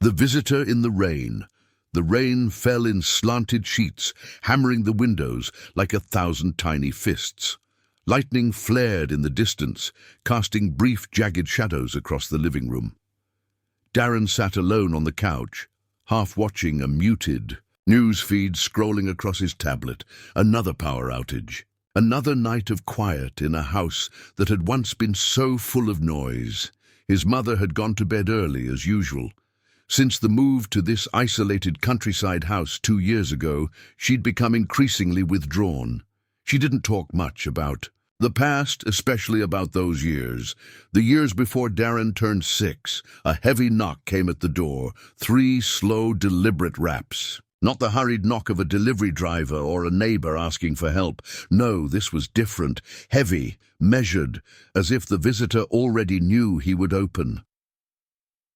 The visitor in the rain. The rain fell in slanted sheets, hammering the windows like 1,000 tiny fists. Lightning flared in the distance, casting brief, jagged shadows across the living room. Darren sat alone on the couch, half watching a muted news feed scrolling across his tablet. Another power outage. Another night of quiet in a house that had once been so full of noise. His mother had gone to bed early, as usual. Since the move to this isolated countryside house 2 years ago, she'd become increasingly withdrawn. She didn't talk much about the past, especially about those years. The years before Darren turned 6, a heavy knock came at the door, 3 slow, deliberate raps. Not the hurried knock of a delivery driver or a neighbor asking for help. No, this was different, heavy, measured, as if the visitor already knew he would open.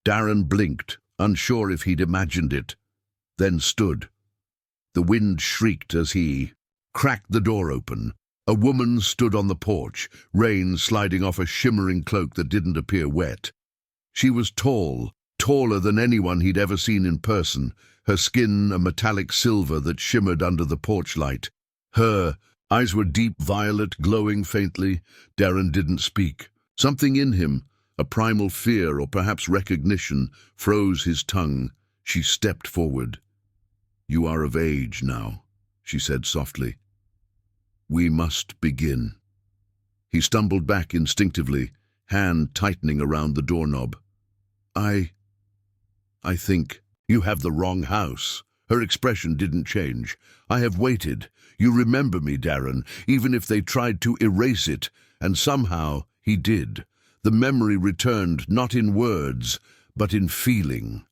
Darren blinked, unsure if he'd imagined it, then stood. The wind shrieked as he cracked the door open. A woman stood on the porch, rain sliding off a shimmering cloak that didn't appear wet. She was tall, taller than anyone he'd ever seen in person, her skin a metallic silver that shimmered under the porch light. Her eyes were deep violet, glowing faintly. Darren didn't speak. Something in him, a primal fear or perhaps recognition, froze his tongue. She stepped forward. "You are of age now," she said softly. "We must begin." He stumbled back instinctively, hand tightening around the doorknob. I think you have the wrong house." Her expression didn't change. "I have waited. You remember me, Darren, even if they tried to erase it, and somehow he did. The memory returned, not in words, but in feeling.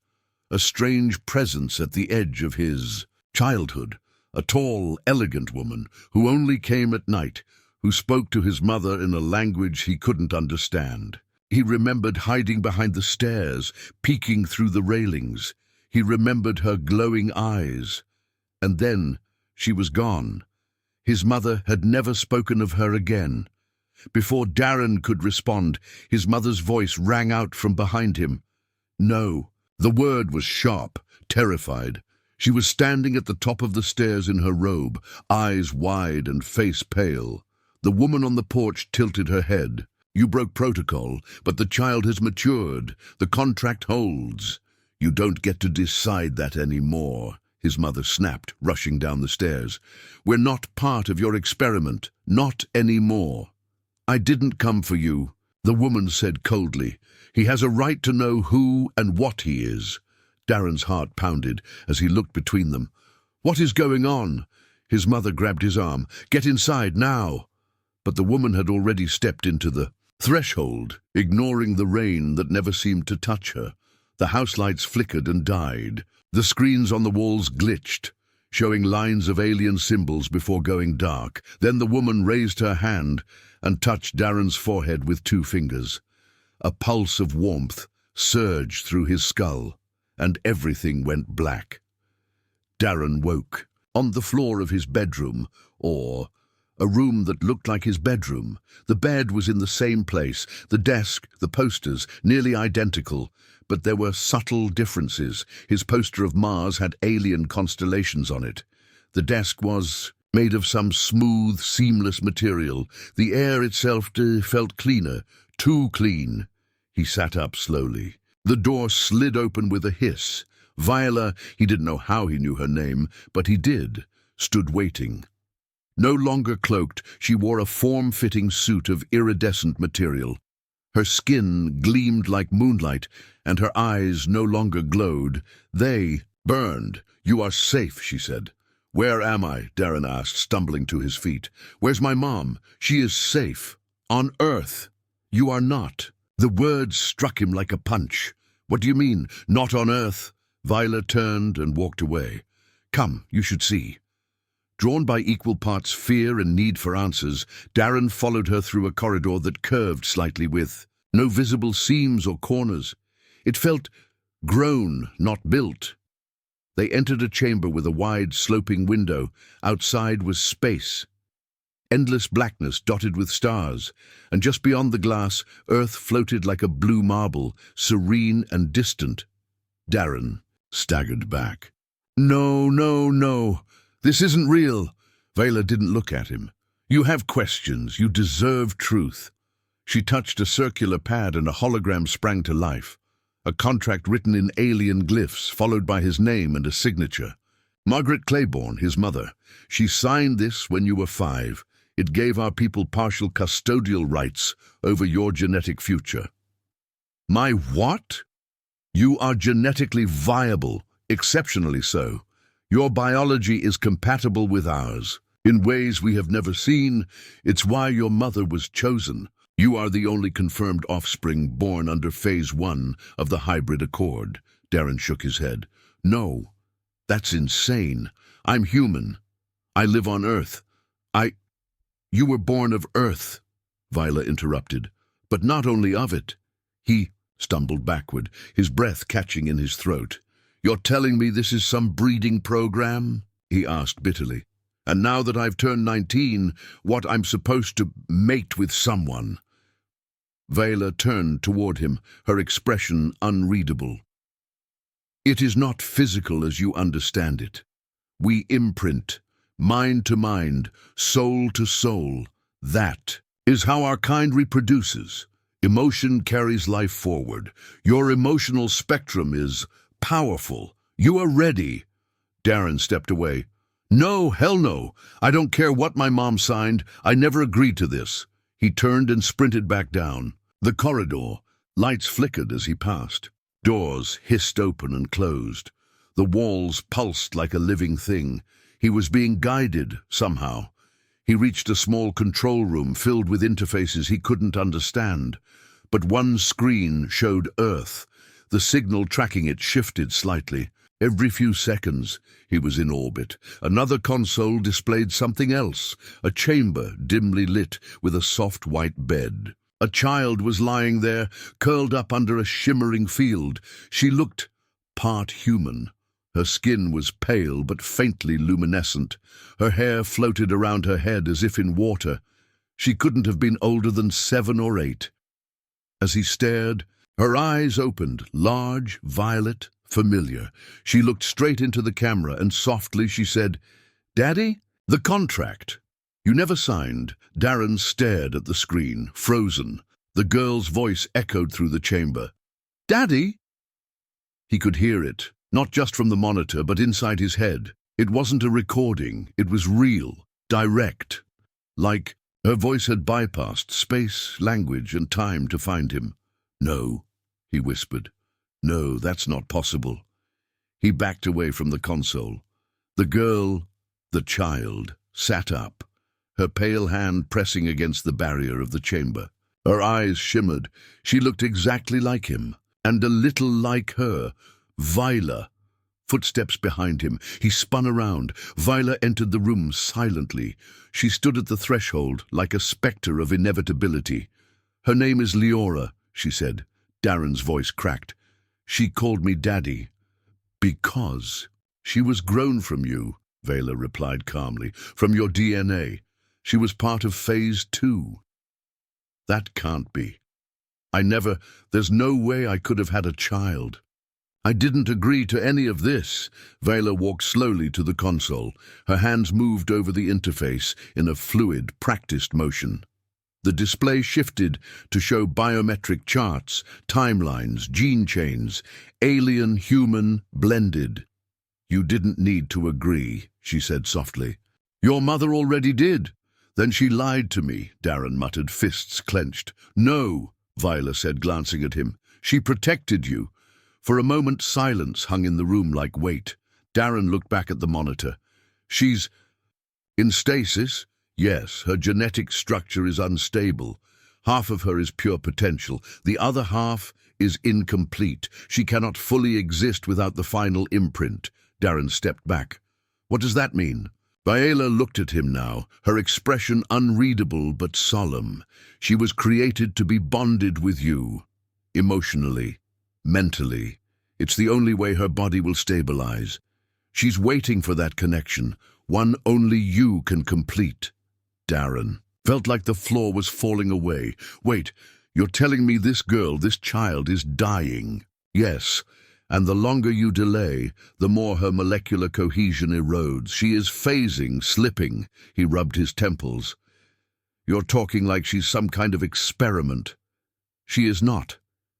A strange presence at the edge of his childhood. A tall, elegant woman who only came at night, who spoke to his mother in a language he couldn't understand. He remembered hiding behind the stairs, peeking through the railings. He remembered her glowing eyes. And then she was gone. His mother had never spoken of her again. Before Darren could respond, his mother's voice rang out from behind him. No. The word was sharp, terrified. She was standing at the top of the stairs in her robe, eyes wide and face pale. The woman on the porch tilted her head. "You broke protocol, but the child has matured. The contract holds. You don't get to decide that anymore," his mother snapped, rushing down the stairs. "We're not part of your experiment, not anymore." "I didn't come for you," the woman said coldly. "He has a right to know who and what he is." Darren's heart pounded as he looked between them. "What is going on?" His mother grabbed his arm. "Get inside now." But the woman had already stepped into the threshold, ignoring the rain that never seemed to touch her. The house lights flickered and died. The screens on the walls glitched, showing lines of alien symbols before going dark. Then the woman raised her hand and touched Darren's forehead with 2 fingers. A pulse of warmth surged through his skull, and everything went black. Darren woke, on the floor of his bedroom, or a room that looked like his bedroom. The bed was in the same place, the desk, the posters, nearly identical, but there were subtle differences. His poster of Mars had alien constellations on it. The desk was made of some smooth, seamless material. The air itself felt cleaner, too clean. He sat up slowly. The door slid open with a hiss. Viola, he didn't know how he knew her name, but he did, stood waiting. No longer cloaked, she wore a form-fitting suit of iridescent material. Her skin gleamed like moonlight, and her eyes no longer glowed. They burned. "You are safe," she said. "Where am I?" Darren asked, stumbling to his feet. "Where's my mom? She is safe. On Earth. You are not." The words struck him like a punch. "What do you mean, not on Earth?" Viola turned and walked away. "Come, you should see." Drawn by equal parts fear and need for answers, Darren followed her through a corridor that curved slightly with no visible seams or corners. It felt grown, not built. They entered a chamber with a wide, sloping window. Outside was space. Endless blackness dotted with stars, and just beyond the glass, Earth floated like a blue marble, serene and distant. Darren staggered back. No, no, no. This isn't real. Vela didn't look at him. You have questions. You deserve truth. She touched a circular pad and a hologram sprang to life. A contract written in alien glyphs, followed by his name and a signature. Margaret Claiborne, his mother. She signed this when you were 5. It gave our people partial custodial rights over your genetic future. My what? You are genetically viable, exceptionally so. Your biology is compatible with ours. In ways we have never seen, it's why your mother was chosen. You are the only confirmed offspring born under Phase 1 of the hybrid accord. Darren shook his head. No, that's insane. I'm human. I live on Earth. You were born of Earth, Viola interrupted, but not only of it. He stumbled backward, his breath catching in his throat. You're telling me this is some breeding program? He asked bitterly. And now that I've turned 19, what I'm supposed to mate with someone? Vela turned toward him, her expression unreadable. It is not physical as you understand it. We imprint, mind to mind, soul to soul. That is how our kind reproduces. Emotion carries life forward. Your emotional spectrum is powerful. You are ready. Darren stepped away. No, hell no. I don't care what my mom signed. I never agreed to this. He turned and sprinted back down. The corridor. Lights flickered as he passed. Doors hissed open and closed. The walls pulsed like a living thing. He was being guided, somehow. He reached a small control room filled with interfaces he couldn't understand. But one screen showed Earth. The signal tracking it shifted slightly. Every few seconds, he was in orbit. Another console displayed something else, a chamber dimly lit with a soft white bed. A child was lying there, curled up under a shimmering field. She looked part human. Her skin was pale but faintly luminescent. Her hair floated around her head as if in water. She couldn't have been older than 7 or 8. As he stared, her eyes opened, large, violet, familiar. She looked straight into the camera and softly she said, "Daddy, the contract." You never signed. Darren stared at the screen, frozen. The girl's voice echoed through the chamber. "Daddy?" He could hear it, not just from the monitor, but inside his head. It wasn't a recording. It was real, direct. Like her voice had bypassed space, language, and time to find him. "No," he whispered. "No, that's not possible." He backed away from the console. The girl, the child, sat up, her pale hand pressing against the barrier of the chamber. Her eyes shimmered. She looked exactly like him, and a little like her. Viola. Footsteps behind him. He spun around. Viola entered the room silently. She stood at the threshold like a spectre of inevitability. "Her name is Leora," she said. Darren's voice cracked. "She called me Daddy." "Because she was grown from you," Vela replied calmly, "from your DNA. She was part of Phase 2. That can't be. There's no way I could have had a child. I didn't agree to any of this." Vela walked slowly to the console. Her hands moved over the interface in a fluid, practiced motion. The display shifted to show biometric charts, timelines, gene chains, alien, human, blended. "You didn't need to agree," she said softly. "Your mother already did." "Then she lied to me," Darren muttered, fists clenched. "No," Viola said, glancing at him. "She protected you." For a moment, silence hung in the room like weight. Darren looked back at the monitor. "She's in stasis?" "Yes, her genetic structure is unstable. Half of her is pure potential. The other half is incomplete. She cannot fully exist without the final imprint." Darren stepped back. "What does that mean?" Viola looked at him now, her expression unreadable but solemn. "She was created to be bonded with you. Emotionally, mentally. It's the only way her body will stabilize. She's waiting for that connection, one only you can complete." Darren felt like the floor was falling away. "Wait, you're telling me this girl, this child, is dying?" "Yes, And the longer you delay, the more her molecular cohesion erodes. She is phasing, slipping. He rubbed his temples. You're talking like she's some kind of experiment. She is not.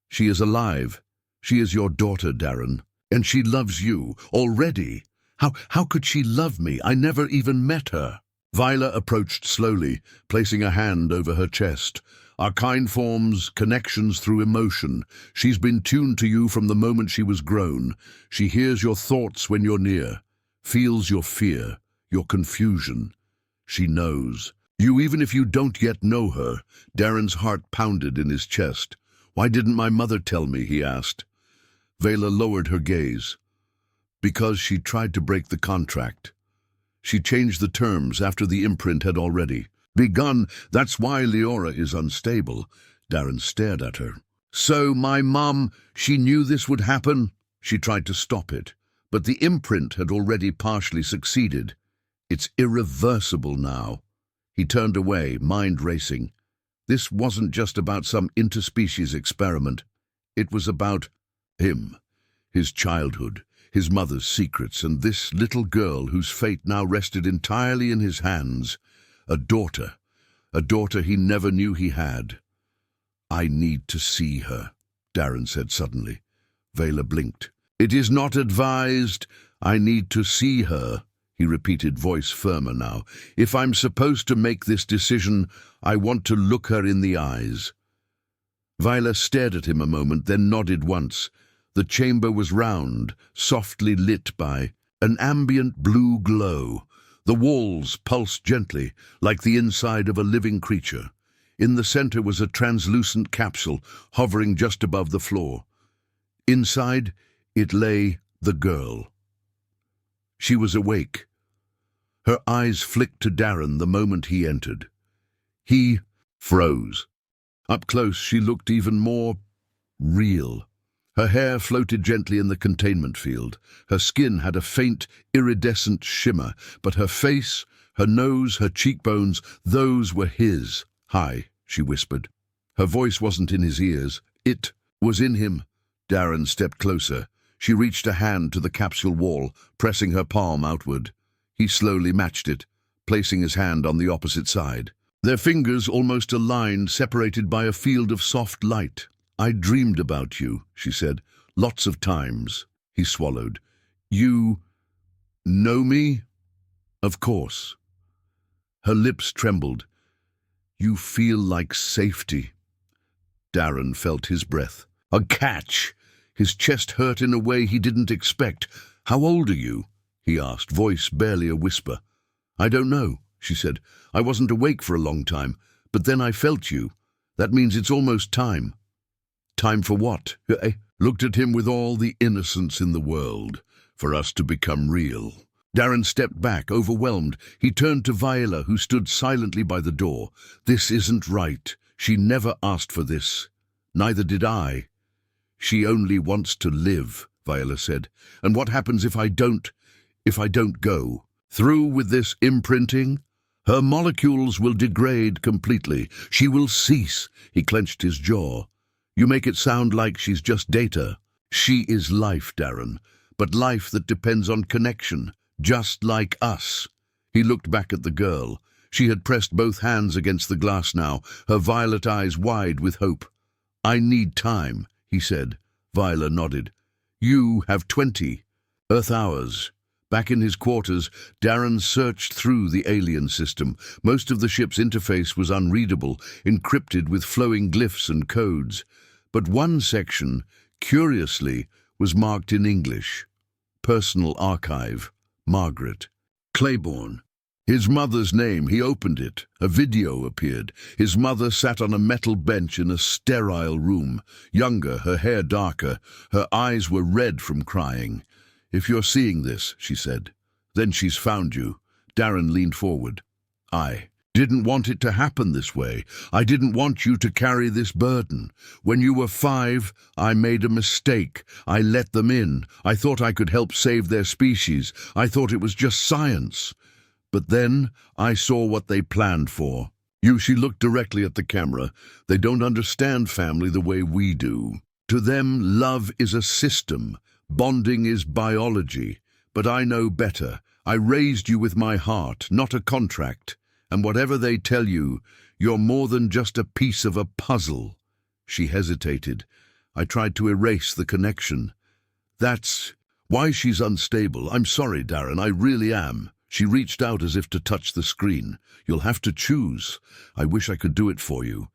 She is alive. She is your daughter, Darren. And she loves you, already. How could she love me? I never even met her. Viola approached slowly, placing a hand over her chest. Our kind forms connections through emotion. She's been tuned to you from the moment she was grown. She hears your thoughts when you're near, feels your fear, your confusion. She knows. You, even if you don't yet know her. Darren's heart pounded in his chest. Why didn't my mother tell me, he asked. Vela lowered her gaze. Because she tried to break the contract. She changed the terms after the imprint had already begun. That's why Leora is unstable. Darren stared at her. So my mum, she knew this would happen? She tried to stop it, but the imprint had already partially succeeded. It's irreversible now. He turned away, mind racing. This wasn't just about some interspecies experiment. It was about him, his childhood, his mother's secrets, and this little girl whose fate now rested entirely in his hands. A daughter he never knew he had. I need to see her, Darren said suddenly. Vela blinked. It is not advised. I need to see her, he repeated, voice firmer now. If I'm supposed to make this decision, I want to look her in the eyes. Viola stared at him a moment, then nodded once. The chamber was round, softly lit by an ambient blue glow. The walls pulsed gently, like the inside of a living creature. In the center was a translucent capsule, hovering just above the floor. Inside, it lay the girl. She was awake. Her eyes flicked to Darren the moment he entered. He froze. Up close, she looked even more real. Her hair floated gently in the containment field. Her skin had a faint, iridescent shimmer, but her face, her nose, her cheekbones, those were his. Hi, she whispered. Her voice wasn't in his ears. It was in him. Darren stepped closer. She reached a hand to the capsule wall, pressing her palm outward. He slowly matched it, placing his hand on the opposite side. Their fingers almost aligned, separated by a field of soft light. I dreamed about you, she said, lots of times. He swallowed. You know me? Of course. Her lips trembled. You feel like safety. Darren felt his breath. A catch! His chest hurt in a way he didn't expect. How old are you? He asked, voice barely a whisper. I don't know, she said. I wasn't awake for a long time, but then I felt you. That means it's almost time. Time for what? I looked at him with all the innocence in the world, for us to become real. Darren stepped back, overwhelmed. He turned to Viola, who stood silently by the door. This isn't right. She never asked for this. Neither did I. She only wants to live, Viola said. And what happens if I don't go? Through with this imprinting? Her molecules will degrade completely. She will cease. He clenched his jaw. You make it sound like she's just data. She is life, Darren, but life that depends on connection, just like us. He looked back at the girl. She had pressed both hands against the glass now, her violet eyes wide with hope. I need time, he said. Viola nodded. You have 20 Earth hours. Back in his quarters, Darren searched through the alien system. Most of the ship's interface was unreadable, encrypted with flowing glyphs and codes. But one section, curiously, was marked in English. Personal archive, Margaret. Claiborne. His mother's name, he opened it. A video appeared. His mother sat on a metal bench in a sterile room. Younger, her hair darker, her eyes were red from crying. If you're seeing this, she said, then she's found you. Darren leaned forward. I didn't want it to happen this way. I didn't want you to carry this burden. When you were 5, I made a mistake. I let them in. I thought I could help save their species. I thought it was just science. But then I saw what they planned for. She looked directly at the camera. They don't understand family the way we do. To them, love is a system, Bonding is biology, but I know better. I raised you with my heart, not a contract. And whatever they tell you, you're more than just a piece of a puzzle." She hesitated. I tried to erase the connection. "That's why she's unstable. I'm sorry, Darren, I really am." She reached out as if to touch the screen. "You'll have to choose. I wish I could do it for you.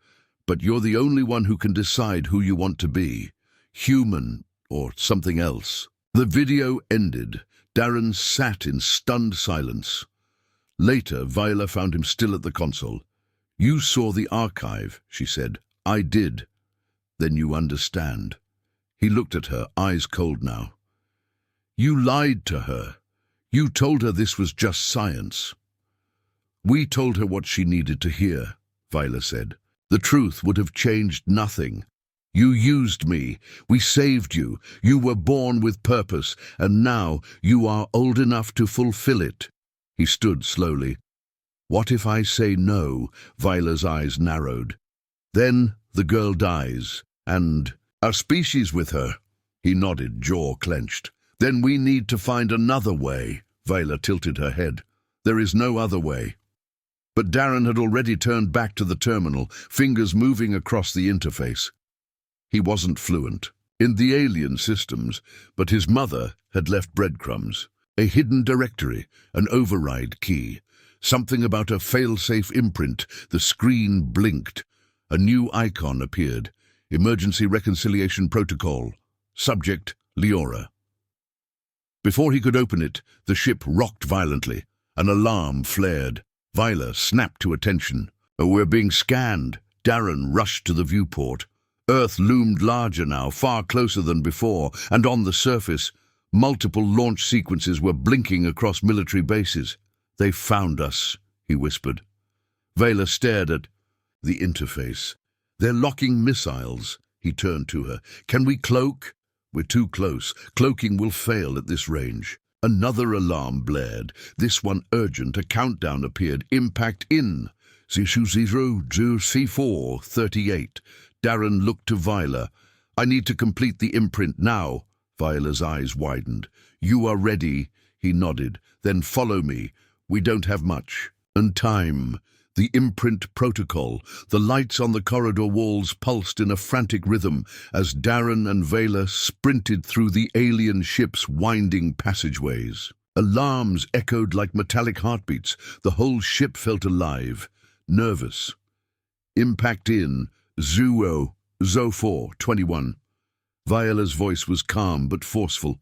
But you're the only one who can decide who you want to be. Human or something else." The video ended. Darren sat in stunned silence. Later, Viola found him still at the console. "You saw the archive," she said. "I did. Then you understand." He looked at her, eyes cold now. "You lied to her. You told her this was just science." "We told her what she needed to hear," Viola said. "The truth would have changed nothing. You used me. We saved you. You were born with purpose, and now you are old enough to fulfill it." He stood slowly. "What if I say no?" Viola's eyes narrowed. "Then the girl dies, and our species with her." He nodded, jaw clenched. "Then we need to find another way." Viola tilted her head. "There is no other way." But Darren had already turned back to the terminal, fingers moving across the interface. He wasn't fluent in the alien systems, but his mother had left breadcrumbs. A hidden directory, an override key, something about a fail-safe imprint. The screen blinked. A new icon appeared. Emergency Reconciliation Protocol. Subject, Leora. Before he could open it, the ship rocked violently. An alarm flared. Viola snapped to attention. "Oh, we're being scanned." Darren rushed to the viewport. Earth loomed larger now, far closer than before, and on the surface, multiple launch sequences were blinking across military bases. "They found us," he whispered. Vela stared at the interface. "They're locking missiles." He turned to her. "Can we cloak?" "We're too close. Cloaking will fail at this range." Another alarm blared, this one urgent. A countdown appeared. "Impact in. 00C438. Darren looked to Viola. "I need to complete the imprint now." Viola's eyes widened. "You are ready?" He nodded. "Then follow me. We don't have much." And time. The imprint protocol. The lights on the corridor walls pulsed in a frantic rhythm as Darren and Vela sprinted through the alien ship's winding passageways. Alarms echoed like metallic heartbeats. The whole ship felt alive, nervous. "Impact in. Zo421. Viola's voice was calm but forceful.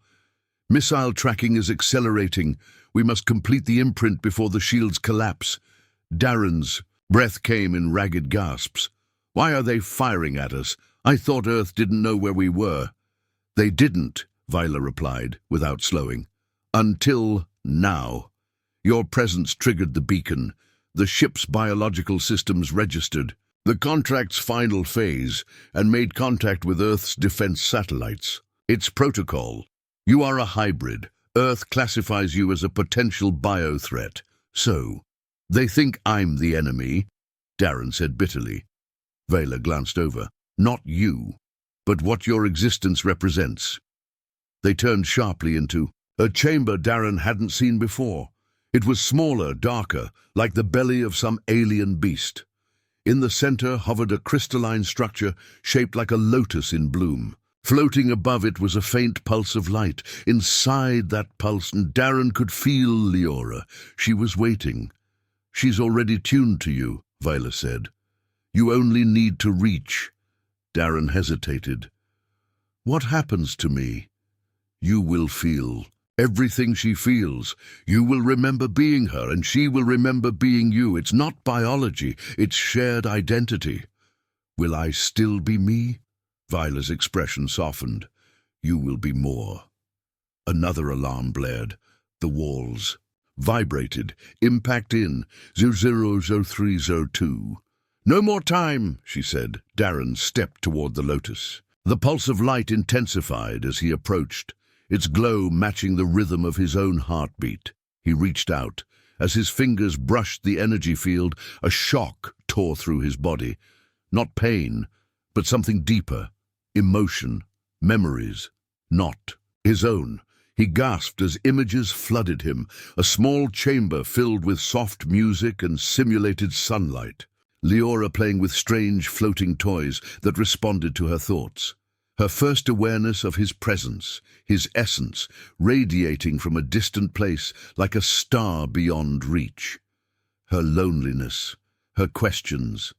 "Missile tracking is accelerating. We must complete the imprint before the shields collapse." Darren's breath came in ragged gasps. "Why are they firing at us? I thought Earth didn't know where we were." "They didn't," Viola replied, without slowing. "Until now. Your presence triggered the beacon. The ship's biological systems registered the contract's final phase and made contact with Earth's defense satellites. It's protocol. You are a hybrid. Earth classifies you as a potential bio-threat. So, they think I'm the enemy," Darren said bitterly. Vela glanced over. "Not you, but what your existence represents." They turned sharply into a chamber Darren hadn't seen before. It was smaller, darker, like the belly of some alien beast. In the center hovered a crystalline structure shaped like a lotus in bloom. Floating above it was a faint pulse of light. Inside that pulse, Darren could feel Leora. She was waiting. "She's already tuned to you," Viola said. "You only need to reach." Darren hesitated. "What happens to me?" "You will feel everything she feels. You will remember being her, and she will remember being you. It's not biology, it's shared identity." "Will I still be me?" Viola's expression softened. "You will be more." Another alarm blared. The walls vibrated. "Impact in. 000302. "No more time," she said. Darren stepped toward the lotus. The pulse of light intensified as he approached, its glow matching the rhythm of his own heartbeat. He reached out. As his fingers brushed the energy field, a shock tore through his body. Not pain, but something deeper. Emotion. Memories. Not His own. He gasped as images flooded him, a small chamber filled with soft music and simulated sunlight. Leora playing with strange floating toys that responded to her thoughts. Her first awareness of his presence, his essence, radiating from a distant place like a star beyond reach. Her loneliness, her questions,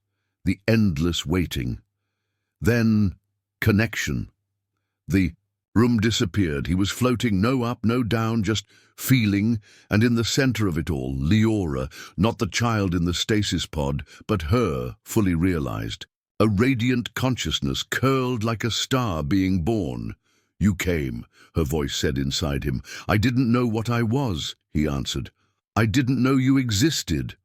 the endless waiting. Then, connection. The room disappeared. He was floating, no up, no down, just feeling, and in the center of it all, Leora, not the child in the stasis pod, but her, fully realized. A radiant consciousness curled like a star being born. "You came," her voice said inside him. "I didn't know what I was," he answered. "I didn't know you existed."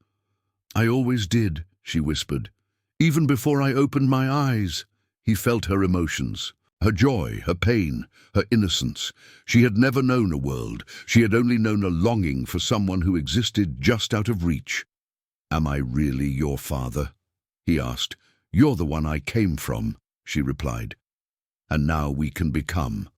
"I always did," she whispered. "Even before I opened my eyes." He felt her emotions. Her joy, her pain, her innocence. She had never known a world. She had only known a longing for someone who existed just out of reach. "Am I really your father?" he asked. "You're the one I came from," she replied. "And now we can become."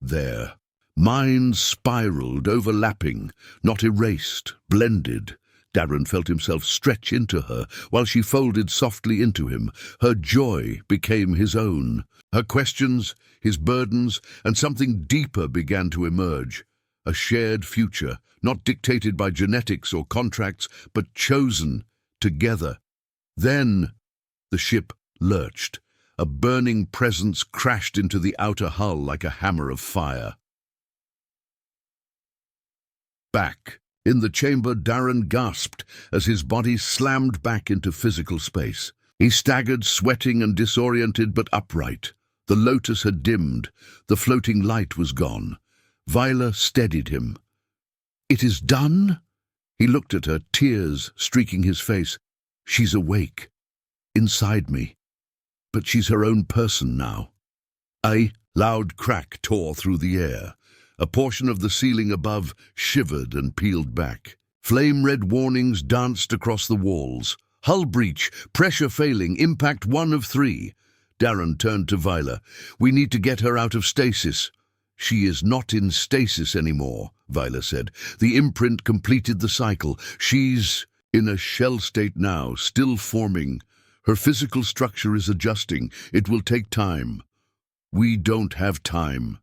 There. Minds spiraled, overlapping, not erased, blended. Darren felt himself stretch into her while she folded softly into him. Her joy became his own. Her questions, his burdens, and something deeper began to emerge. A shared future, not dictated by genetics or contracts, but chosen together. Then the ship lurched. A burning presence crashed into the outer hull like a hammer of fire. Back. In the chamber, Darren gasped as his body slammed back into physical space. He staggered, sweating and disoriented, but upright. The lotus had dimmed. The floating light was gone. Viola steadied him. "It is done?" He looked at her, tears streaking his face. "She's awake. Inside me. But she's her own person now." A loud crack tore through the air. A portion of the ceiling above shivered and peeled back. Flame-red warnings danced across the walls. "Hull breach, pressure failing, impact 1 of 3. Darren turned to Viola. "We need to get her out of stasis." "She is not in stasis anymore," Viola said. "The imprint completed the cycle. She's in a shell state now, still forming. Her physical structure is adjusting. It will take time." "We don't have time.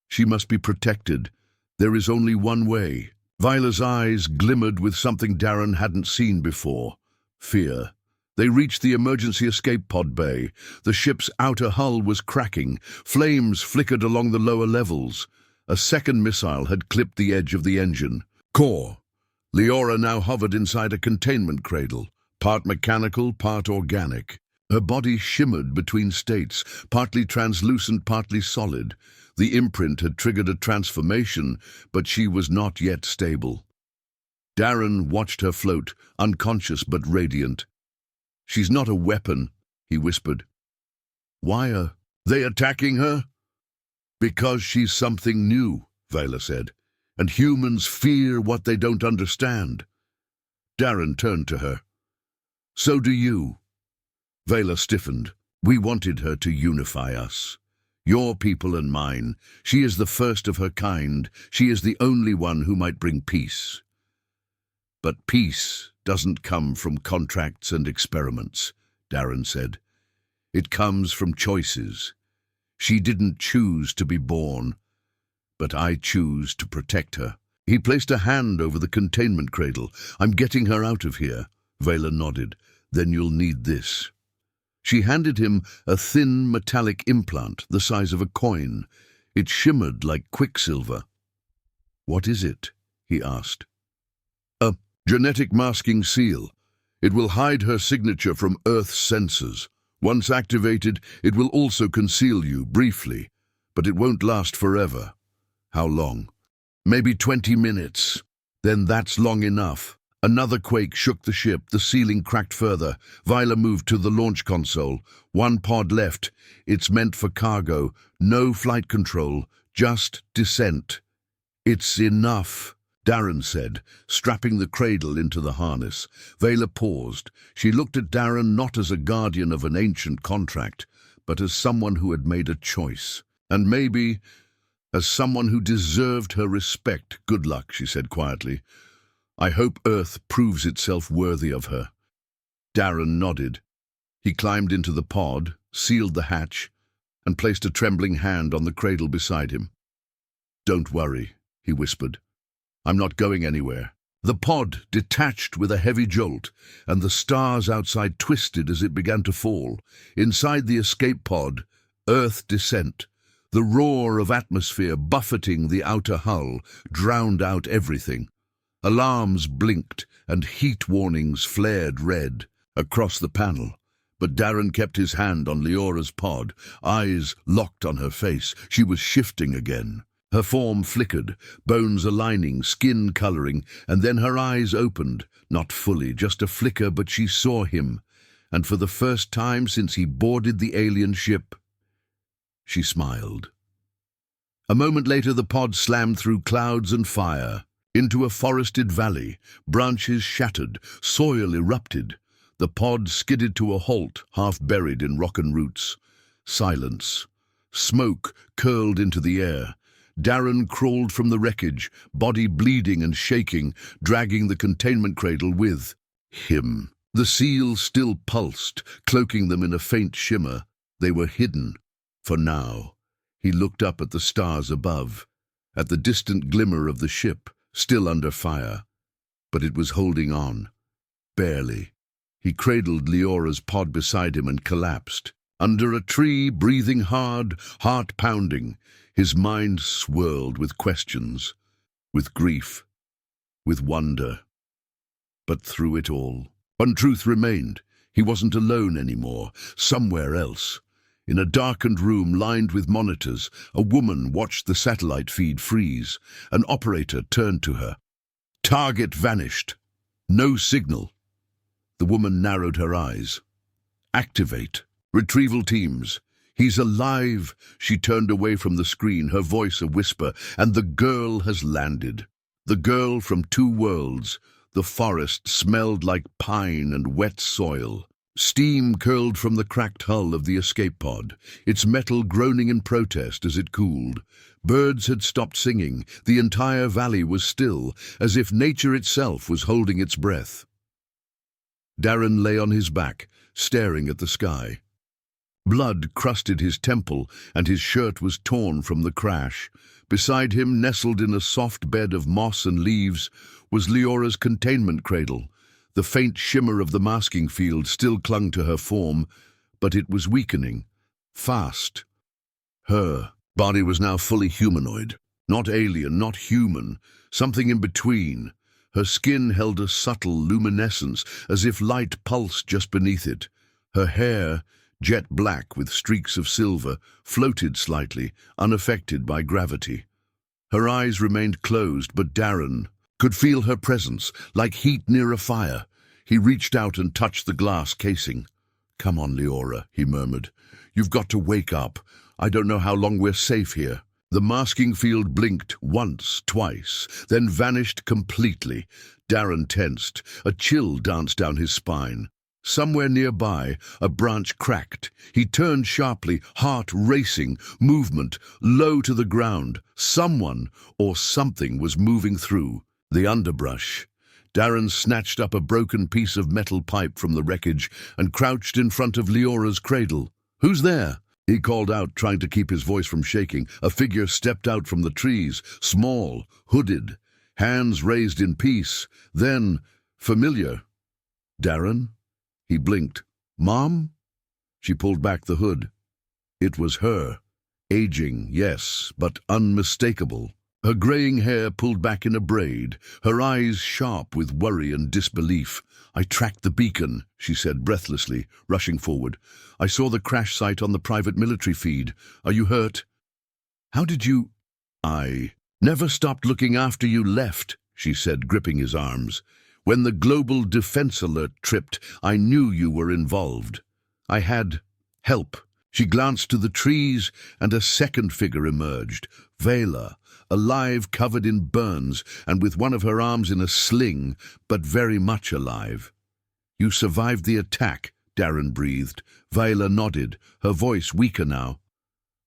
She must be protected. There is only one way." Viola's eyes glimmered with something Darren hadn't seen before. Fear. They reached the emergency escape pod bay. The ship's outer hull was cracking. Flames flickered along the lower levels. A second missile had clipped the edge of the engine. Core. Leora now hovered inside a containment cradle, part mechanical, part organic. Her body shimmered between states, partly translucent, partly solid. The imprint had triggered a transformation, but she was not yet stable. Darren watched her float, unconscious but radiant. "She's not a weapon," he whispered. "Why are they attacking her?" "Because she's something new," Viola said, "and humans fear what they don't understand." Darren turned to her. "So do you." Viola stiffened. "We wanted her to unify us. Your people and mine. She is the first of her kind. She is the only one who might bring peace." "But peace doesn't come from contracts and experiments," Darren said. "It comes from choices. She didn't choose to be born, but I choose to protect her." He placed a hand over the containment cradle. "I'm getting her out of here." Viola nodded. "Then you'll need this." She handed him a thin metallic implant the size of a coin. It shimmered like quicksilver. "What is it?" he asked. "A genetic masking seal. It will hide her signature from Earth's sensors. Once activated, it will also conceal you, briefly, but it won't last forever." "How long?" "Maybe 20 minutes. Then that's long enough." Another quake shook the ship. The ceiling cracked further. Viola moved to the launch console. One pod left. It's meant for cargo. No flight control. Just descent. "It's enough," Darren said, strapping the cradle into the harness. Viola paused. She looked at Darren not as a guardian of an ancient contract, but as someone who had made a choice. And maybe As someone who deserved her respect, good luck, she said quietly. I hope Earth proves itself worthy of her. Darren nodded. He climbed into the pod, sealed the hatch, and placed a trembling hand on the cradle beside him. Don't worry, he whispered. I'm not going anywhere. The pod detached with a heavy jolt, and the stars outside twisted as it began to fall. Inside the escape pod, Earth descent. The roar of atmosphere buffeting the outer hull drowned out everything. Alarms blinked and heat warnings flared red across the panel. But Darren kept his hand on Leora's pod, eyes locked on her face. She was shifting again. Her form flickered, bones aligning, skin coloring, and then her eyes opened, not fully, just a flicker, but she saw him. And for the first time since he boarded the alien ship, she smiled. A moment later, the pod slammed through clouds and fire, into a forested valley. Branches shattered, soil erupted. The pod skidded to a halt, half buried in rotten roots. Silence. Smoke curled into the air. Darren crawled from the wreckage, body bleeding and shaking, dragging the containment cradle with him. The seals still pulsed, cloaking them in a faint shimmer. They were hidden, for now. He looked up at the stars above, at the distant glimmer of the ship, still under fire. But it was holding on, barely. He cradled Leora's pod beside him and collapsed. Under a tree, breathing hard, heart pounding, his mind swirled with questions, with grief, with wonder. But through it all, one truth remained. He wasn't alone anymore, somewhere else. In a darkened room lined with monitors, a woman watched the satellite feed freeze. An operator turned to her. Target vanished. No signal. The woman narrowed her eyes. Activate. Retrieval teams. He's alive. She turned away from the screen, her voice a whisper, and the girl has landed. The girl from two worlds. The forest smelled like pine and wet soil. Steam curled from the cracked hull of the escape pod, its metal groaning in protest as it cooled. Birds had stopped singing. The entire valley was still, as if nature itself was holding its breath. Darren lay on his back, staring at the sky. Blood crusted his temple, and his shirt was torn from the crash. Beside him, nestled in a soft bed of moss and leaves, was Leora's containment cradle. The faint shimmer of the masking field still clung to her form, but it was weakening. Fast. Her body was now fully humanoid. Not alien, not human. Something in between. Her skin held a subtle luminescence, as if light pulsed just beneath it. Her hair, jet black with streaks of silver, floated slightly, unaffected by gravity. Her eyes remained closed, but Darren could feel her presence, like heat near a fire. He reached out and touched the glass casing. "Come on, Leora," he murmured. "You've got to wake up. I don't know how long we're safe here." The masking field blinked once, twice, then vanished completely. Darren tensed. A chill danced down his spine. Somewhere nearby, a branch cracked. He turned sharply, heart racing, movement low to the ground. Someone or something was moving through the underbrush. Darren snatched up a broken piece of metal pipe from the wreckage and crouched in front of Leora's cradle. "Who's there?" he called out, trying to keep his voice from shaking. A figure stepped out from the trees, small, hooded, hands raised in peace. Then, familiar. "Darren?" He blinked. "Mom?" She pulled back the hood. It was her. Aging, yes, but unmistakable. Her graying hair pulled back in a braid, her eyes sharp with worry and disbelief. "I tracked the beacon," she said breathlessly, rushing forward. "I saw the crash site on the private military feed. Are you hurt?" "How did you—" "I never stopped looking after you left," she said, gripping his arms. "When the global defense alert tripped, I knew you were involved. I had help." She glanced to the trees, and a second figure emerged. Vela, alive, covered in burns, and with one of her arms in a sling, but very much alive. "You survived the attack," Darren breathed. Vela nodded, her voice weaker now.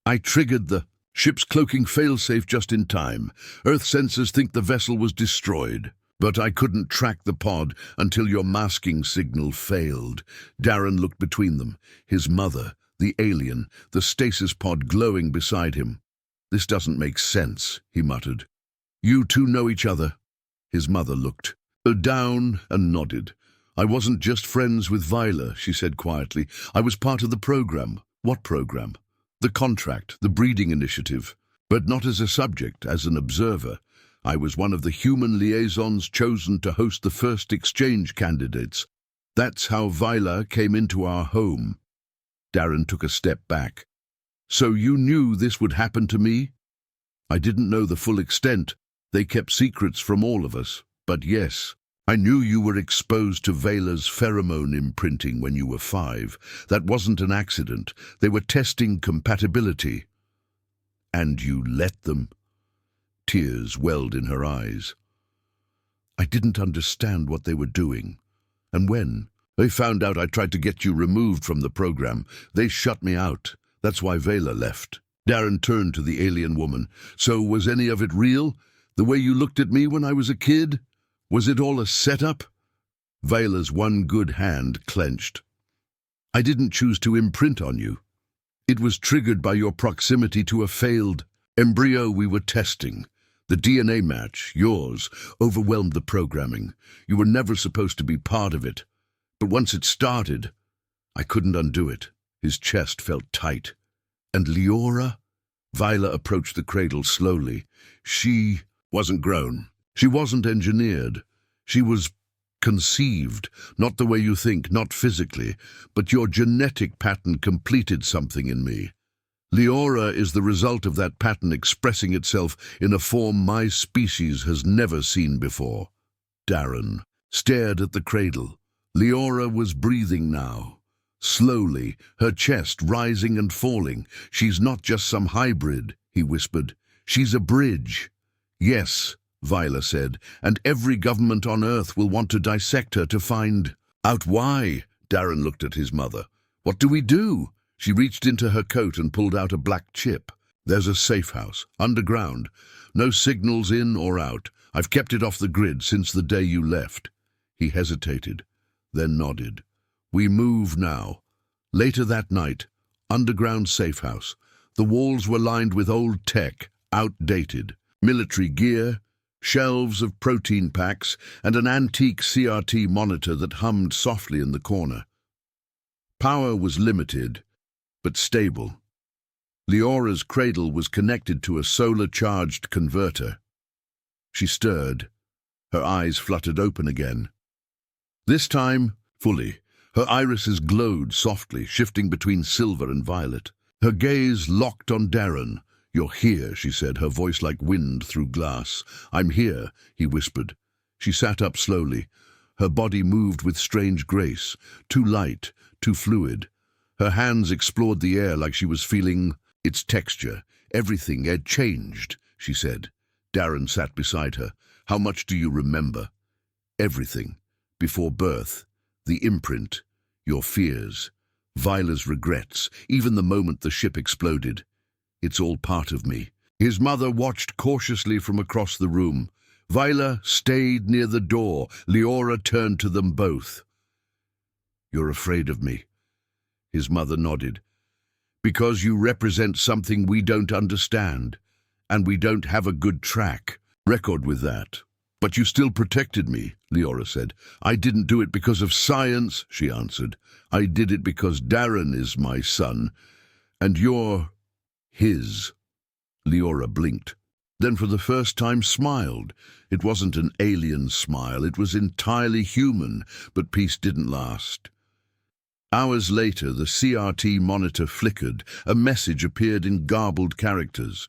"I triggered the—" Ship's cloaking failsafe just in time. Earth sensors think the vessel was destroyed. But I couldn't track the pod until your masking signal failed. Darren looked between them. His mother, the alien, the stasis pod glowing beside him. This doesn't make sense, he muttered. You two know each other? His mother looked down and nodded. I wasn't just friends with Viola, she said quietly. I was part of the program. What program? The contract, the breeding initiative. But not as a subject, as an observer. I was one of the human liaisons chosen to host the first exchange candidates. That's how Viola came into our home. Darren took a step back. So you knew this would happen to me? I didn't know the full extent. They kept secrets from all of us. But yes, I knew you were exposed to Vela's pheromone imprinting when you were 5. That wasn't an accident. They were testing compatibility. And you let them? Tears welled in her eyes. I didn't understand what they were doing. And when they found out I tried to get you removed from the program, they shut me out. That's why Vela left. Darren turned to the alien woman. So was any of it real? The way you looked at me when I was a kid? Was it all a setup? Vela's one good hand clenched. I didn't choose to imprint on you. It was triggered by your proximity to a failed embryo we were testing. The DNA match, yours, overwhelmed the programming. You were never supposed to be part of it. But once it started, I couldn't undo it. His chest felt tight. And Leora? Viola approached the cradle slowly. She wasn't grown. She wasn't engineered. She was conceived, not the way you think, not physically, but your genetic pattern completed something in me. Leora is the result of that pattern expressing itself in a form my species has never seen before. Darren stared at the cradle. Leora was breathing now. Slowly, her chest rising and falling. She's not just some hybrid, he whispered. She's a bridge. Yes, Viola said, and every government on Earth will want to dissect her to find out why. Darren looked at his mother. What do we do? She reached into her coat and pulled out a black chip. There's a safe house, underground. No signals in or out. I've kept it off the grid since the day you left. He hesitated, then nodded. We move now. Later that night, underground safe house. The walls were lined with old tech, outdated. Military gear, shelves of protein packs, and an antique CRT monitor that hummed softly in the corner. Power was limited, but stable. Leora's cradle was connected to a solar-charged converter. She stirred. Her eyes fluttered open again. This time, fully. Her irises glowed softly, shifting between silver and violet. Her gaze locked on Darren. You're here, she said, her voice like wind through glass. I'm here, he whispered. She sat up slowly. Her body moved with strange grace, too light, too fluid. Her hands explored the air like she was feeling its texture. Everything had changed, she said. Darren sat beside her. How much do you remember? Everything. Before birth. The imprint. Your fears. Viola's regrets. Even the moment the ship exploded. It's all part of me. His mother watched cautiously from across the room. Viola stayed near the door. Leora turned to them both. You're afraid of me. His mother nodded. Because you represent something we don't understand, and we don't have a good track record with that. But you still protected me, Leora said. I didn't do it because of science, she answered. I did it because Darren is my son, and you're his. Leora blinked, then for the first time smiled. It wasn't an alien smile, it was entirely human, but peace didn't last. Hours later, the CRT monitor flickered. A message appeared in garbled characters.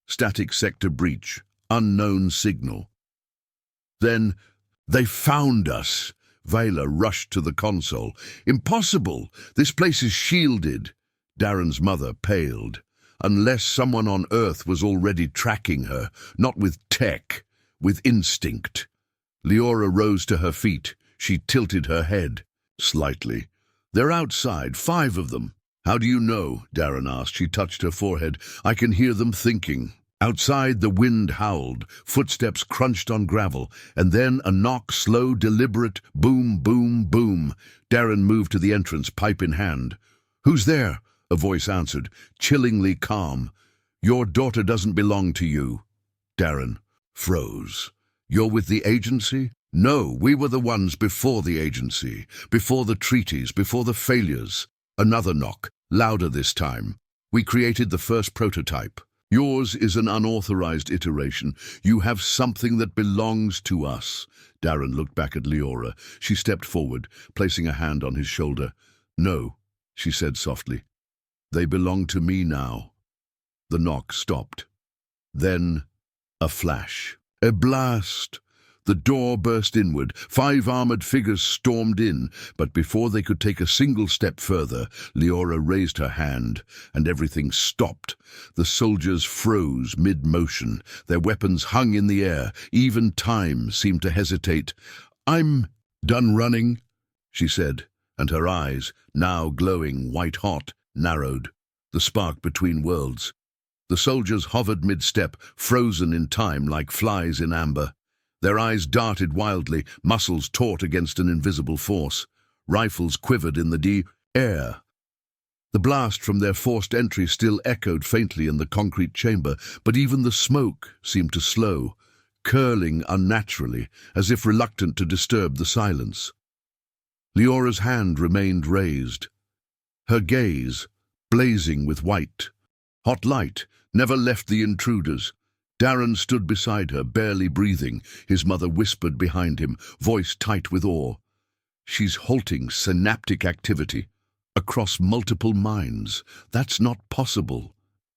Static sector breach. Unknown signal. Then, they found us. Vela rushed to the console. Impossible! This place is shielded. Darren's mother paled. Unless someone on Earth was already tracking her, not with tech, with instinct. Leora rose to her feet. She tilted her head slightly. They're outside, 5 of them. How do you know? Darren asked. She touched her forehead. I can hear them thinking. Outside, the wind howled, footsteps crunched on gravel, and then a knock, slow, deliberate, boom, boom, boom. Darren moved to the entrance, pipe in hand. Who's there? A voice answered, chillingly calm. Your daughter doesn't belong to you. Darren froze. You're with the agency? No, we were the ones before the agency, before the treaties, before the failures. Another knock, louder this time. We created the first prototype. Yours is an unauthorized iteration. You have something that belongs to us. Darren looked back at Leora. She stepped forward, placing a hand on his shoulder. No, she said softly. They belong to me now. The knock stopped. Then, a flash. A blast. The door burst inward. 5 armored figures stormed in, but before they could take a single step further, Leora raised her hand, and everything stopped. The soldiers froze mid-motion. Their weapons hung in the air. Even time seemed to hesitate. I'm done running, she said, and her eyes, now glowing white-hot, narrowed. The spark between worlds. The soldiers hovered mid-step, frozen in time like flies in amber. Their eyes darted wildly, muscles taut against an invisible force. Rifles quivered in the air. The blast from their forced entry still echoed faintly in the concrete chamber, but even the smoke seemed to slow, curling unnaturally, as if reluctant to disturb the silence. Leora's hand remained raised, her gaze blazing with white. Hot light never left the intruders. Darren stood beside her, barely breathing. His mother whispered behind him, voice tight with awe. She's halting synaptic activity across multiple minds. That's not possible.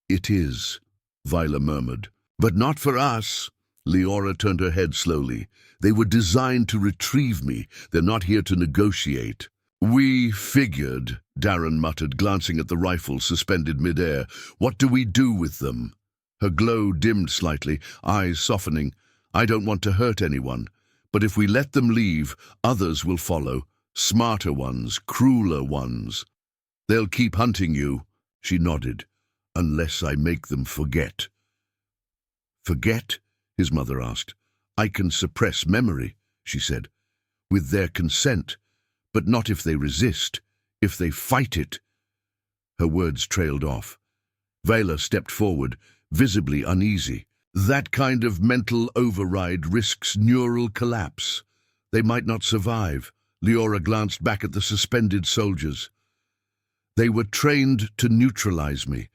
It is, Viola murmured. But not for us. Leora turned her head slowly. They were designed to retrieve me. They're not here to negotiate. We figured, Darren muttered, glancing at the rifle suspended midair. What do we do with them? Her glow dimmed slightly, eyes softening. I don't want to hurt anyone, but if we let them leave, others will follow. Smarter ones, crueler ones. They'll keep hunting you, she nodded, unless I make them forget. Forget? His mother asked. I can suppress memory, she said, with their consent, but not if they resist, if they fight it. Her words trailed off. Vela stepped forward, visibly uneasy. That kind of mental override risks neural collapse. They might not survive. Leora glanced back at the suspended soldiers. They were trained to neutralize me.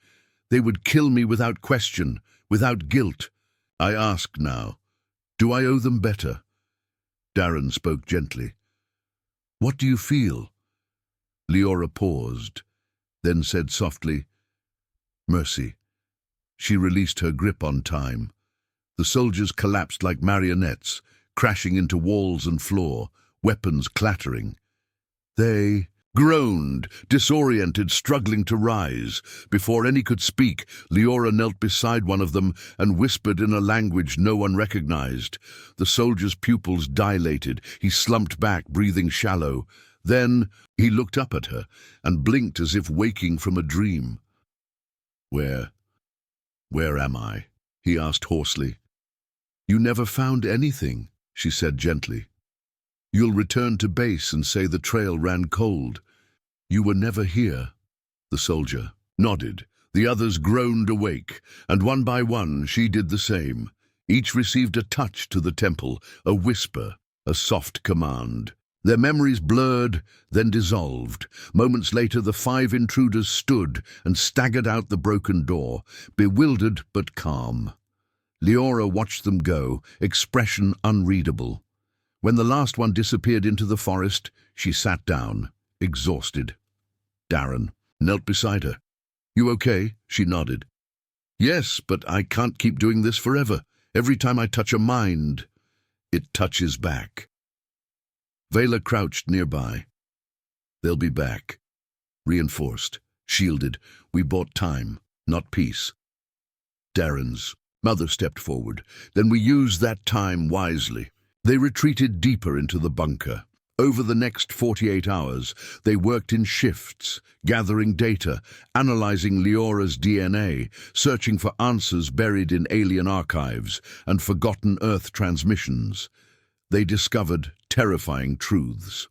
They would kill me without question, without guilt. I ask now, do I owe them better? Darren spoke gently. What do you feel? Leora paused, then said softly, Mercy. She released her grip on time. The soldiers collapsed like marionettes, crashing into walls and floor, weapons clattering. They groaned, disoriented, struggling to rise. Before any could speak, Leora knelt beside one of them and whispered in a language no one recognized. The soldier's pupils dilated. He slumped back, breathing shallow. Then he looked up at her and blinked as if waking from a dream. Where am I? He asked hoarsely. You never found anything, she said gently. You'll return to base and say the trail ran cold. You were never here. The soldier nodded. The others groaned awake, and one by one she did the same. Each received a touch to the temple, a whisper, a soft command. Their memories blurred, then dissolved. Moments later, the 5 intruders stood and staggered out the broken door, bewildered but calm. Leora watched them go, expression unreadable. When the last one disappeared into the forest, she sat down, exhausted. Darren knelt beside her. You okay? She nodded. Yes, but I can't keep doing this forever. Every time I touch a mind, it touches back. Vela crouched nearby. They'll be back. Reinforced, shielded. We bought time, not peace. Darren's mother stepped forward. Then we used that time wisely. They retreated deeper into the bunker. Over the next 48 hours, they worked in shifts, gathering data, analyzing Leora's DNA, searching for answers buried in alien archives and forgotten Earth transmissions. They discovered terrifying truths.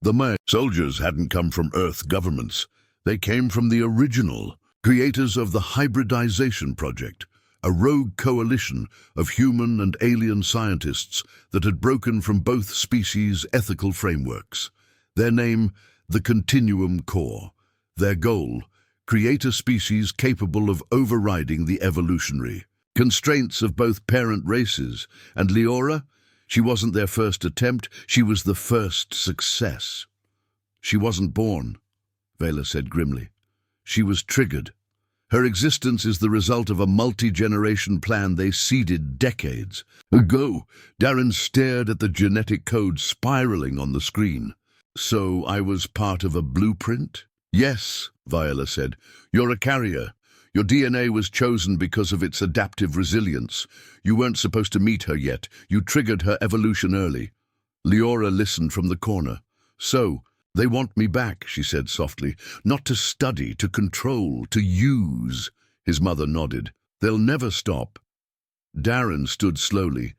The soldiers hadn't come from Earth governments. They came from the original, creators of the Hybridization Project, a rogue coalition of human and alien scientists that had broken from both species' ethical frameworks. Their name, the Continuum Core. Their goal, create a species capable of overriding the evolutionary constraints of both parent races. And Leora? She wasn't their first attempt, she was the first success. She wasn't born, Vela said grimly. She was triggered. Her existence is the result of a multi-generation plan they seeded decades ago. Darren stared at the genetic code spiraling on the screen. So I was part of a blueprint? Yes, Viola said. You're a carrier. Your DNA was chosen because of its adaptive resilience. You weren't supposed to meet her yet. You triggered her evolution early. Leora listened from the corner. So, they want me back, she said softly. Not to study, to control, to use. His mother nodded. They'll never stop. Darren stood slowly.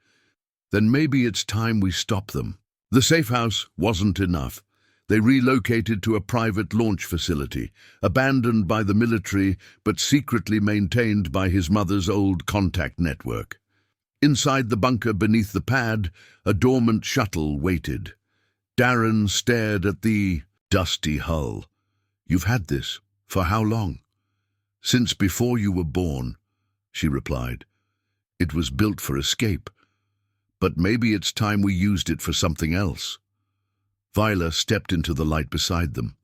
Then maybe it's time we stop them. The safe house wasn't enough. They relocated to a private launch facility, abandoned by the military but secretly maintained by his mother's old contact network. Inside the bunker beneath the pad, a dormant shuttle waited. Darren stared at the dusty hull. You've had this. For how long? Since before you were born, she replied. It was built for escape. But maybe it's time we used it for something else. Viola stepped into the light beside them.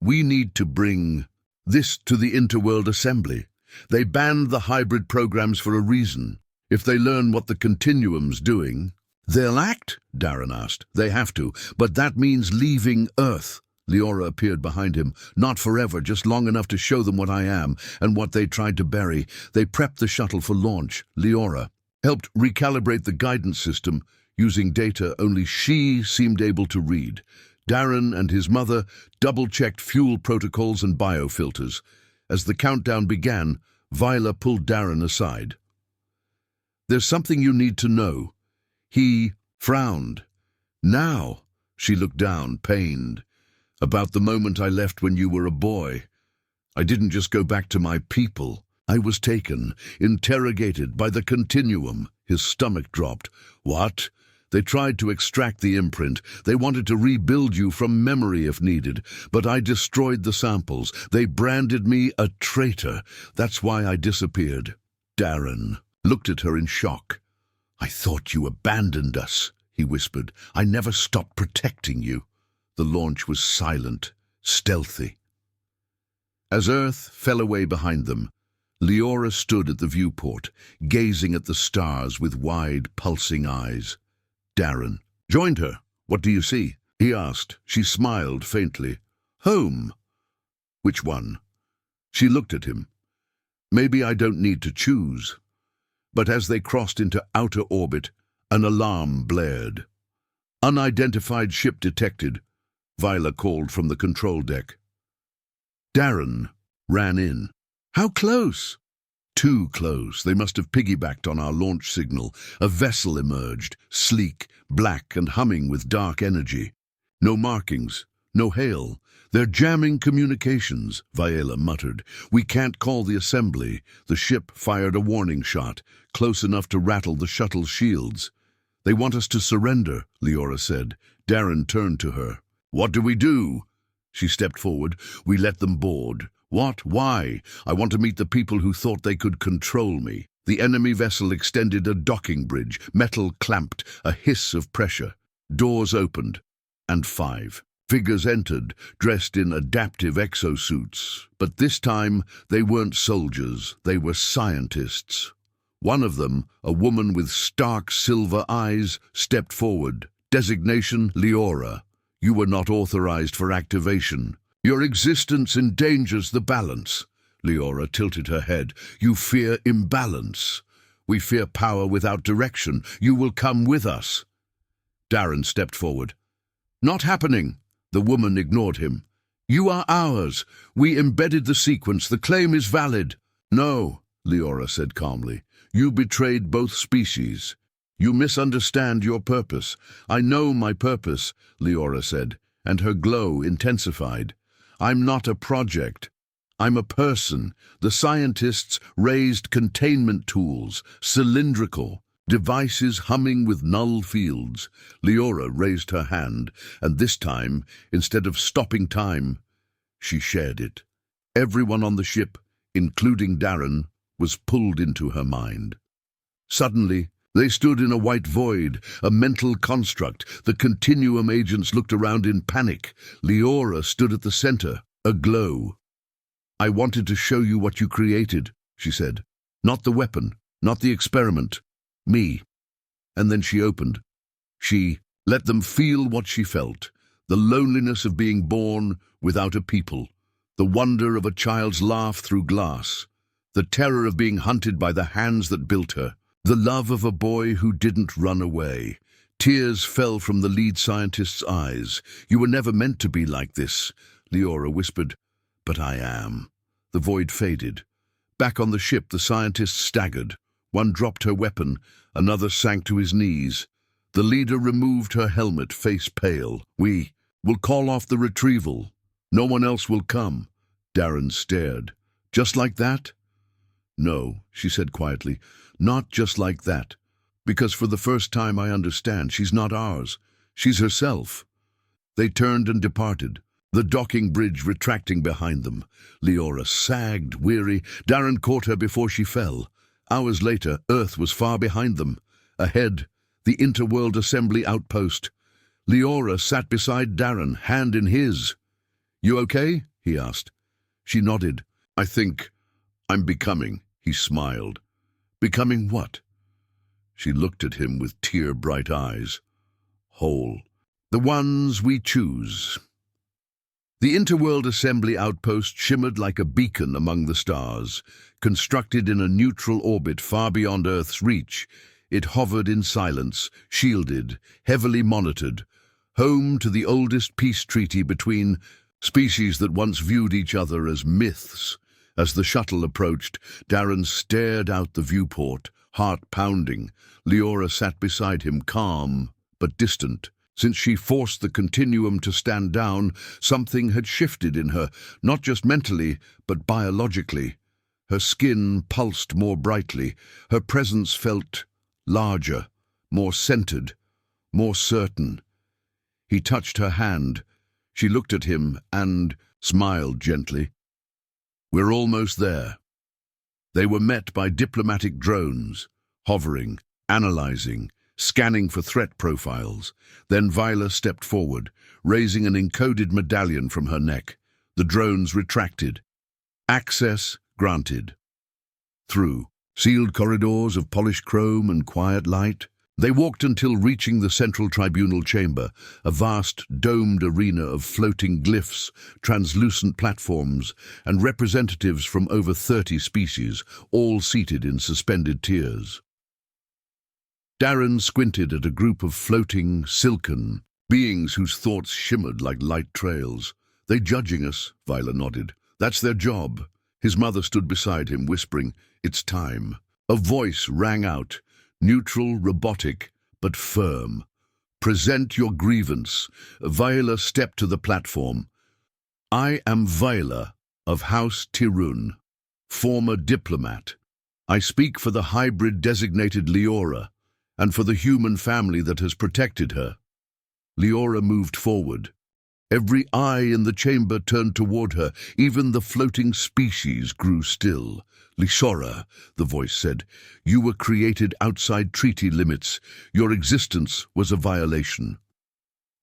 We need to bring this to the Interworld Assembly. They banned the hybrid programs for a reason. If they learn what the Continuum's doing, they'll act, Darren asked. They have to, but that means leaving Earth. Leora appeared behind him. Not forever, just long enough to show them what I am and what they tried to bury. They prepped the shuttle for launch. Leora helped recalibrate the guidance system using data only she seemed able to read. Darren and his mother double-checked fuel protocols and biofilters. As the countdown began, Viola pulled Darren aside. There's something you need to know. He frowned. Now, she looked down, pained. About the moment I left when you were a boy. I didn't just go back to my people. I was taken, interrogated by the Continuum. His stomach dropped. What? They tried to extract the imprint. They wanted to rebuild you from memory if needed. But I destroyed the samples. They branded me a traitor. That's why I disappeared. Darren looked at her in shock. I thought you abandoned us, he whispered. I never stopped protecting you. The launch was silent, stealthy. As Earth fell away behind them, Leora stood at the viewport, gazing at the stars with wide, pulsing eyes. Darren joined her. What do you see? He asked. She smiled faintly. Home. Which one? She looked at him. Maybe I don't need to choose. But as they crossed into outer orbit, an alarm blared. Unidentified ship detected, Viola called from the control deck. Darren ran in. How close? Too close. They must have piggybacked on our launch signal. A vessel emerged, sleek, black and humming with dark energy. No markings, no hail. They're jamming communications, Viola muttered. We can't call the assembly. The ship fired a warning shot, close enough to rattle the shuttle's shields. They want us to surrender, Leora said. Darren turned to her. What do we do? She stepped forward. We let them board. What? Why? I want to meet the people who thought they could control me. The enemy vessel extended a docking bridge, metal clamped, a hiss of pressure. Doors opened, and 5 figures entered, dressed in adaptive exosuits. But this time, they weren't soldiers, they were scientists. One of them, a woman with stark silver eyes, stepped forward. Designation, Leora. You were not authorized for activation. Your existence endangers the balance. Leora tilted her head. You fear imbalance. We fear power without direction. You will come with us. Darren stepped forward. Not happening. The woman ignored him. You are ours. We embedded the sequence. The claim is valid. No, Leora said calmly. You betrayed both species. You misunderstand your purpose. I know my purpose, Leora said, and her glow intensified. I'm not a project. I'm a person. The scientists raised containment tools, cylindrical, devices humming with null fields. Leora raised her hand, and this time, instead of stopping time, she shared it. Everyone on the ship, including Darren, was pulled into her mind. Suddenly, they stood in a white void, a mental construct. The Continuum agents looked around in panic. Leora stood at the center, aglow. I wanted to show you what you created, she said. Not the weapon, not the experiment. Me. And then she opened. She let them feel what she felt, the loneliness of being born without a people, the wonder of a child's laugh through glass, the terror of being hunted by the hands that built her, the love of a boy who didn't run away. Tears fell from the lead scientist's eyes. You were never meant to be like this, Leora whispered. But I am. The void faded. Back on the ship, the scientists staggered. One dropped her weapon, another sank to his knees. The leader removed her helmet, face pale. We will call off the retrieval. No one else will come. Darren stared. Just like that? No, she said quietly. Not just like that. Because for the first time I understand, she's not ours. She's herself. They turned and departed. The docking bridge retracting behind them. Leora sagged, weary. Darren caught her before she fell. Hours later, Earth was far behind them. Ahead, the Interworld Assembly outpost. Leora sat beside Darren, hand in his. You okay? He asked. She nodded. I think I'm becoming, he smiled. Becoming what? She looked at him with tear-bright eyes. Whole. The ones we choose. The Interworld Assembly outpost shimmered like a beacon among the stars. Constructed in a neutral orbit far beyond Earth's reach, it hovered in silence, shielded, heavily monitored, home to the oldest peace treaty between species that once viewed each other as myths. As the shuttle approached, Darren stared out the viewport, heart pounding. Leora sat beside him, calm but distant. Since she forced the Continuum to stand down, something had shifted in her, not just mentally, but biologically. Her skin pulsed more brightly. Her presence felt larger, more centered, more certain. He touched her hand. She looked at him and smiled gently. We're almost there. They were met by diplomatic drones, hovering, analyzing, scanning for threat profiles. Then Viola stepped forward, raising an encoded medallion from her neck. The drones retracted. Access granted. Through sealed corridors of polished chrome and quiet light, they walked until reaching the central tribunal chamber, a vast domed arena of floating glyphs, translucent platforms, and representatives from over 30 species, all seated in suspended tiers. Darren squinted at a group of floating, silken beings whose thoughts shimmered like light trails. They judging us, Viola nodded. That's their job. His mother stood beside him, whispering, It's time. A voice rang out, neutral, robotic, but firm. Present your grievance. Viola stepped to the platform. I am Viola of House Tirun, former diplomat. I speak for the hybrid designated Leora, and for the human family that has protected her. Leora moved forward. Every eye in the chamber turned toward her. Even the floating species grew still. Lishora, the voice said, you were created outside treaty limits. Your existence was a violation.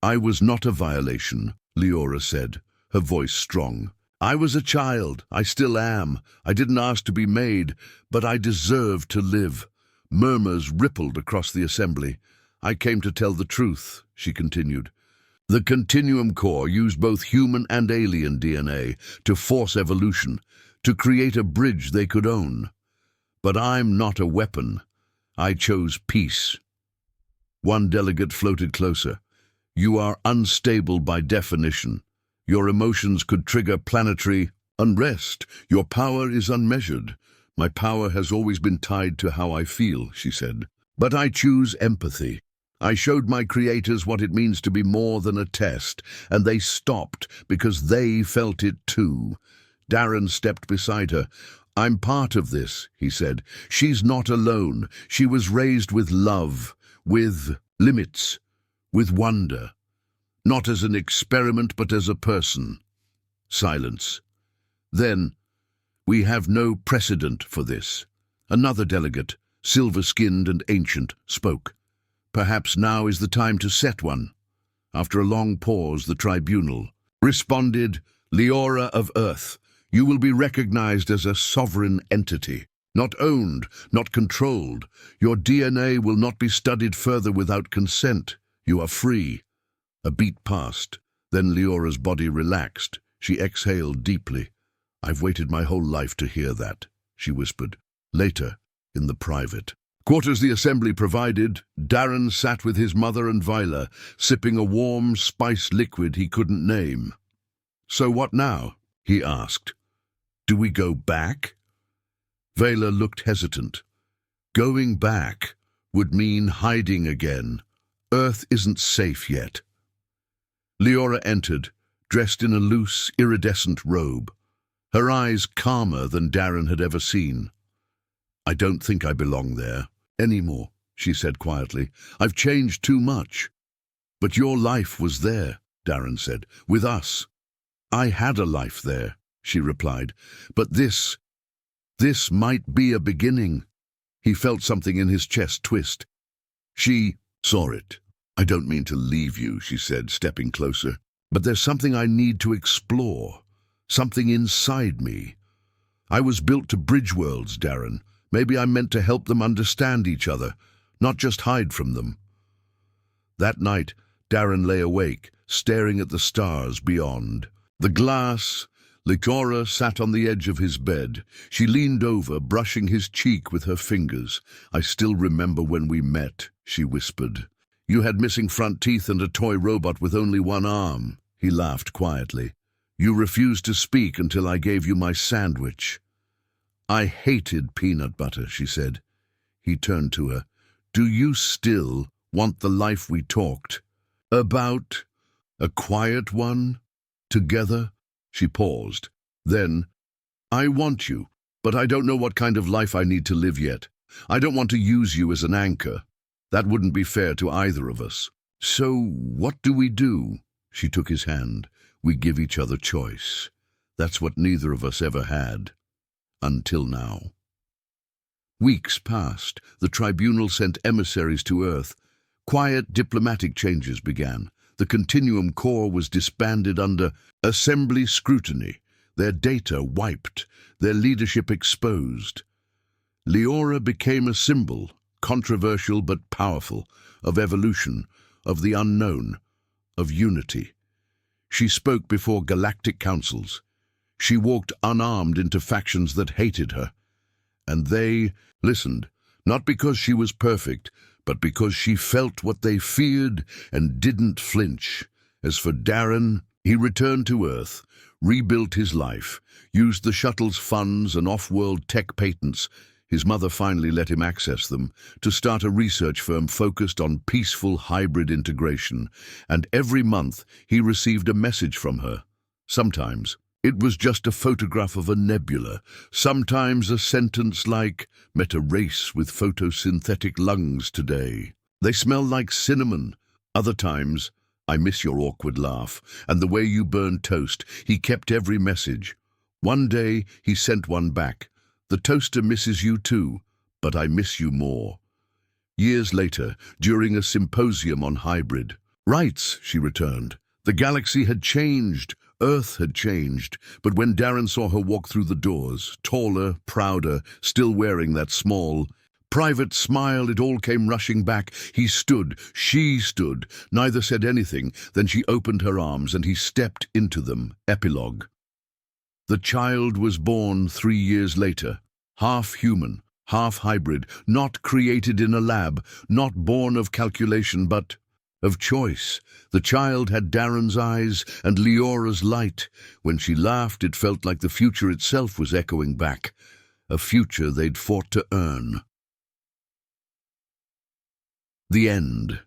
I was not a violation, Leora said, her voice strong. I was a child. I still am. I didn't ask to be made, but I deserve to live. Murmurs rippled across the assembly. I came to tell the truth, she continued. The Continuum Core used both human and alien DNA to force evolution, to create a bridge they could own. But I'm not a weapon. I chose peace. One delegate floated closer. You are unstable by definition. Your emotions could trigger planetary unrest. Your power is unmeasured. My power has always been tied to how I feel, she said. But I choose empathy. I showed my creators what it means to be more than a test, and they stopped because they felt it too. Darren stepped beside her. I'm part of this, he said. She's not alone. She was raised with love, with limits, with wonder. Not as an experiment, but as a person. Silence. Then, we have no precedent for this. Another delegate, silver-skinned and ancient, spoke. Perhaps now is the time to set one. After a long pause, the tribunal responded, Leora of Earth, you will be recognized as a sovereign entity, not owned, not controlled. Your DNA will not be studied further without consent. You are free. A beat passed. Then Leora's body relaxed. She exhaled deeply. I've waited my whole life to hear that, she whispered. Later, in the private quarters the assembly provided, Darren sat with his mother and Vila, sipping a warm, spiced liquid he couldn't name. So what now? He asked. Do we go back? Vela looked hesitant. Going back would mean hiding again. Earth isn't safe yet. Leora entered, dressed in a loose, iridescent robe, her eyes calmer than Darren had ever seen. I don't think I belong there anymore, she said quietly. I've changed too much. But your life was there, Darren said, with us. I had a life there, she replied. But this might be a beginning. He felt something in his chest twist. She saw it. I don't mean to leave you, she said, stepping closer. But there's something I need to explore. Something inside me. I was built to bridge worlds, Darren. Maybe I'm meant to help them understand each other, not just hide from them. That night, Darren lay awake, staring at the stars beyond. The glass, Leora sat on the edge of his bed. She leaned over, brushing his cheek with her fingers. I still remember when we met, she whispered. You had missing front teeth and a toy robot with only one arm. He laughed quietly. You refused to speak until I gave you my sandwich. I hated peanut butter, she said. He turned to her. Do you still want the life we talked about? A quiet one? Together? She paused. Then, I want you, but I don't know what kind of life I need to live yet. I don't want to use you as an anchor. That wouldn't be fair to either of us. So what do we do? She took his hand. We give each other choice. That's what neither of us ever had. Until now. Weeks passed. The tribunal sent emissaries to Earth. Quiet diplomatic changes began. The Continuum Corps was disbanded under assembly scrutiny, their data wiped, their leadership exposed. Leora became a symbol, controversial but powerful, of evolution, of the unknown, of unity. She spoke before galactic councils. She walked unarmed into factions that hated her. And they listened, not because she was perfect, but because she felt what they feared and didn't flinch. As for Darren, he returned to Earth, rebuilt his life, used the shuttle's funds and off-world tech patents, his mother finally let him access them, to start a research firm focused on peaceful hybrid integration. And every month he received a message from her. Sometimes it was just a photograph of a nebula, sometimes a sentence like, met a race with photosynthetic lungs today. They smell like cinnamon. Other times, I miss your awkward laugh and the way you burn toast. He kept every message. One day, he sent one back. The toaster misses you too, but I miss you more. Years later, during a symposium on hybrid, rights, she returned. The galaxy had changed. Earth had changed, but when Darren saw her walk through the doors, taller, prouder, still wearing that small, private smile, it all came rushing back. He stood, she stood, neither said anything. Then she opened her arms and he stepped into them. Epilogue. The child was born 3 years later, half human, half-hybrid, not created in a lab, not born of calculation, but of choice. The child had Darren's eyes and Leora's light. When she laughed, it felt like the future itself was echoing back, a future they'd fought to earn. The end.